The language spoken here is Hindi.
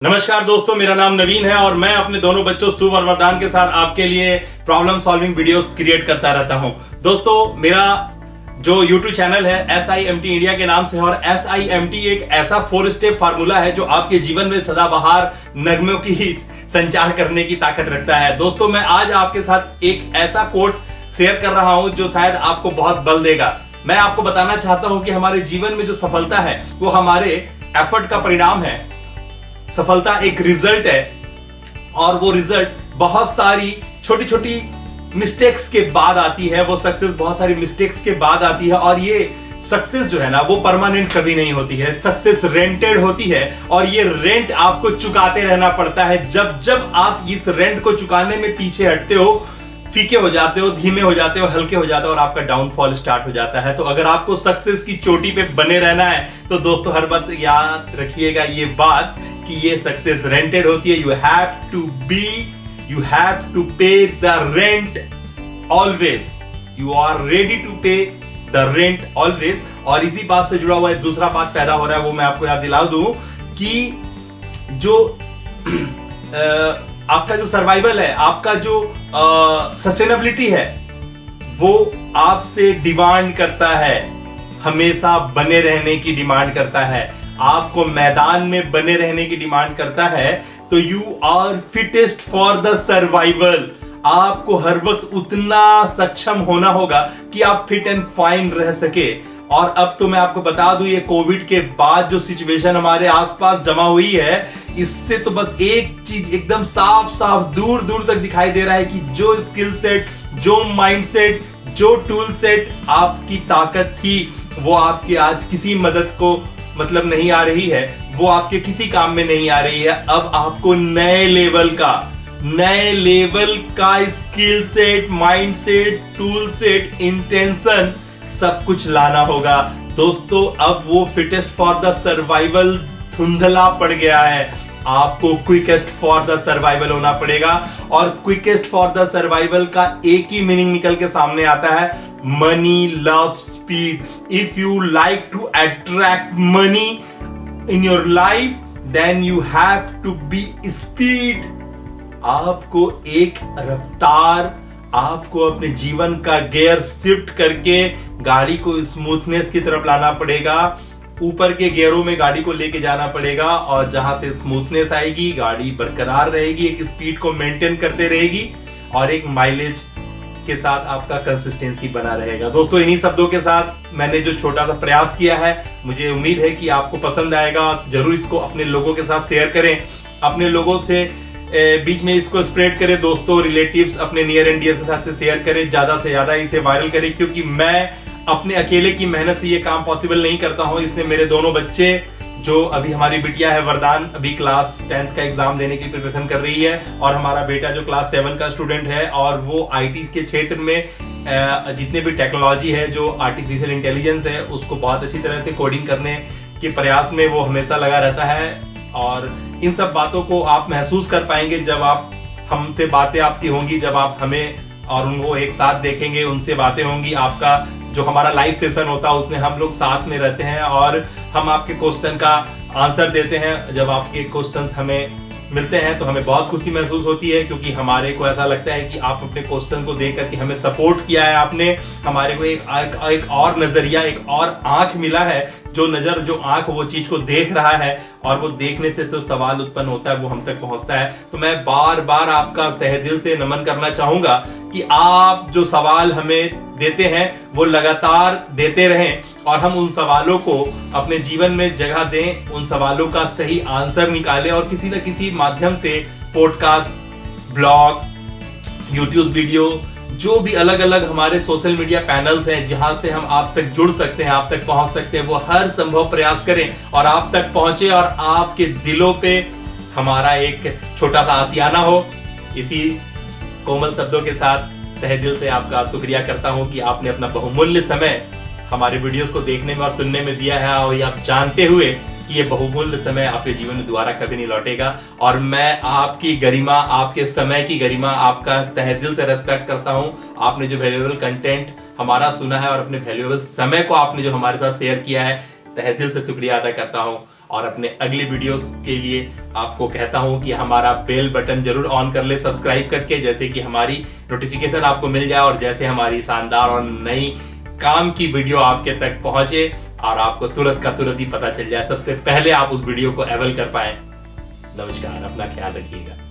नमस्कार दोस्तों, मेरा नाम नवीन है और मैं अपने दोनों बच्चों शुभवर्धन के साथ आपके लिए प्रॉब्लम सॉल्विंग वीडियोस क्रिएट करता रहता हूं। दोस्तों, मेरा जो YouTube चैनल है SIMT इंडिया के नाम से है और SIMT एक ऐसा 4 स्टेप फार्मूला है जो आपके जीवन में सदाबहार नगमों की संचार करने की ताकत रखता है। दोस्तों, मैं आज आपके साथ एक ऐसा कोट शेयर कर रहा हूं जो शायद आपको बहुत बल देगा। मैं आपको बताना चाहता हूं कि हमारे जीवन में जो सफलता है वो हमारे एफर्ट का परिणाम है। सफलता एक रिजल्ट है और वो रिजल्ट बहुत सारी छोटी छोटी मिस्टेक्स के बाद आती है। वो सक्सेस बहुत सारी मिस्टेक्स के बाद आती है और ये सक्सेस जो है ना वो परमानेंट कभी नहीं होती है। सक्सेस रेंटेड होती है और ये रेंट आपको चुकाते रहना पड़ता है। जब जब आप इस रेंट को चुकाने में पीछे हटते हो, फीके हो जाते हो, धीमे हो जाते हो, हल्के हो जाते हो और आपका डाउनफॉल स्टार्ट हो जाता है। तो अगर आपको सक्सेस की चोटी पे बने रहना है तो दोस्तों हर बात याद रखिएगा ये बात कि ये सक्सेस रेंटेड होती है। You have to pay the rent always. You are ready to pay the rent always. और इसी बात से जुड़ा हुआ एक दूसरा बात पैदा हो रहा है, वो मैं आपको याद दिला दूं कि जो आपका जो सर्वाइवल है, आपका जो सस्टेनेबिलिटी है, वो आपसे डिमांड करता है, हमेशा बने रहने की डिमांड करता है, आपको मैदान में बने रहने की डिमांड करता है। तो you are fittest for the survival. आपको हर वक्त उतना सक्षम होना होगा कि आप फिट एंड फाइन रह सके। और अब तो मैं आपको बता दूं, ये कोविड के बाद जो सिचुएशन हमारे आसपास जमा हुई है, इससे तो बस एक चीज एकदम साफ साफ दूर दूर तक दिखाई दे रहा है कि जो स्किल सेट, जो माइंड सेट, जो टूल सेट आपकी ताकत थी, वो आपके आज किसी मदद को मतलब नहीं आ रही है, वो आपके किसी काम में नहीं आ रही है। अब आपको नए लेवल का skill set, mind set, tool set, intention सब कुछ लाना होगा। दोस्तों, अब वो फिटेस्ट फॉर द सर्वाइवल धुंधला पड़ गया है। आपको क्विकेस्ट फॉर द सर्वाइवल होना पड़ेगा और क्विकेस्ट फॉर द सर्वाइवल का एक ही मीनिंग निकल के सामने आता है, money love speed. If you like to attract money in your life then you have to be speed. आपको एक रफ्तार, आपको अपने जीवन का गियर शिफ्ट करके गाड़ी को स्मूथनेस की तरफ लाना पड़ेगा। ऊपर के गियरों में गाड़ी को लेके जाना पड़ेगा और जहां से स्मूथनेस आएगी, गाड़ी बरकरार रहेगी, एक स्पीड को मेंटेन करते रहेगी और एक माइलेज के साथ आपका कंसिस्टेंसी बना रहेगा। दोस्तों, इन्हीं शब्दों के साथ मैंने जो छोटा सा प्रयास किया है, मुझे उम्मीद है कि आपको पसंद आएगा। जरूर इसको अपने लोगों के साथ शेयर करें, अपने लोगों से बीच में इसको स्प्रेड करें। दोस्तों, रिलेटिव्स, अपने नियर एंड डियर के साथ से शेयर करें, ज्यादा से ज्यादा इसे वायरल करें, क्योंकि मैं अपने अकेले की मेहनत से ये काम पॉसिबल नहीं करता हूं। इसलिए मेरे दोनों बच्चे, जो अभी हमारी बिटिया है वरदान, अभी क्लास 10th का एग्जाम देने की प्रिपरेशन कर रही है, और हमारा बेटा जो क्लास 7 का स्टूडेंट है और वो IT के क्षेत्र में जितने भी टेक्नोलॉजी है, जो आर्टिफिशियल इंटेलिजेंस है, उसको बहुत अच्छी तरह से कोडिंग करने के प्रयास में वो हमेशा लगा रहता है। और इन सब बातों को आप महसूस कर पाएंगे जब आप हमसे बातें आपकी होंगी, जब आप हमें और उनको एक साथ देखेंगे, उनसे बातें होंगी। आपका जो हमारा लाइव सेशन होता है उसमें हम लोग साथ में रहते हैं और हम आपके क्वेश्चन का आंसर देते हैं। जब आपके क्वेश्चंस हमें मिलते हैं तो हमें बहुत खुशी महसूस होती है, क्योंकि हमारे को ऐसा लगता है कि आप अपने क्वेश्चन को देख करके हमें सपोर्ट किया है, आपने हमारे को एक और नजरिया, एक और आंख मिला है। जो आंख वो चीज को देख रहा है और वो देखने से जो सवाल उत्पन्न होता है वो हम तक पहुंचता है। तो मैं बार बार आपका तहे दिल से नमन करना चाहूंगा कि आप जो सवाल हमें देते हैं वो लगातार देते रहें और हम उन सवालों को अपने जीवन में जगह दें, उन सवालों का सही आंसर निकालें और किसी न किसी माध्यम से पॉडकास्ट, ब्लॉग, यूट्यूब वीडियो, जो भी अलग अलग हमारे सोशल मीडिया पैनल्स हैं जहां से हम आप तक जुड़ सकते हैं, आप तक पहुंच सकते हैं, वो हर संभव प्रयास करें और आप तक पहुंचे और आपके दिलों पे हमारा एक छोटा सा आशियाना हो। इसी कोमल शब्दों के साथ तहे दिल से आपका शुक्रिया करता हूं कि आपने अपना बहुमूल्य समय हमारे वीडियोस को देखने में और सुनने में दिया है, और ये आप जानते हुए कि ये बहुमूल्य समय आपके जीवन में दोबारा कभी नहीं लौटेगा। और मैं आपकी गरिमा, आपके समय की गरिमा, आपका तहे दिल से रेस्पेक्ट करता हूं। आपने जो वैल्यूएबल कंटेंट हमारा सुना है और अपने वैल्यूएबल समय को आपने जो हमारे साथ शेयर किया है, तहे दिल से शुक्रिया अदा करता हूं। और अपने अगले वीडियोस के लिए आपको कहता हूं कि हमारा बेल बटन जरूर ऑन कर ले सब्सक्राइब करके, जैसे कि हमारी नोटिफिकेशन आपको मिल जाए और जैसे हमारी शानदार और नई काम की वीडियो आपके तक पहुंचे और आपको तुरंत का तुरंत ही पता चल जाए, सबसे पहले आप उस वीडियो को अवेल कर पाए। नमस्कार, अपना ख्याल रखिएगा।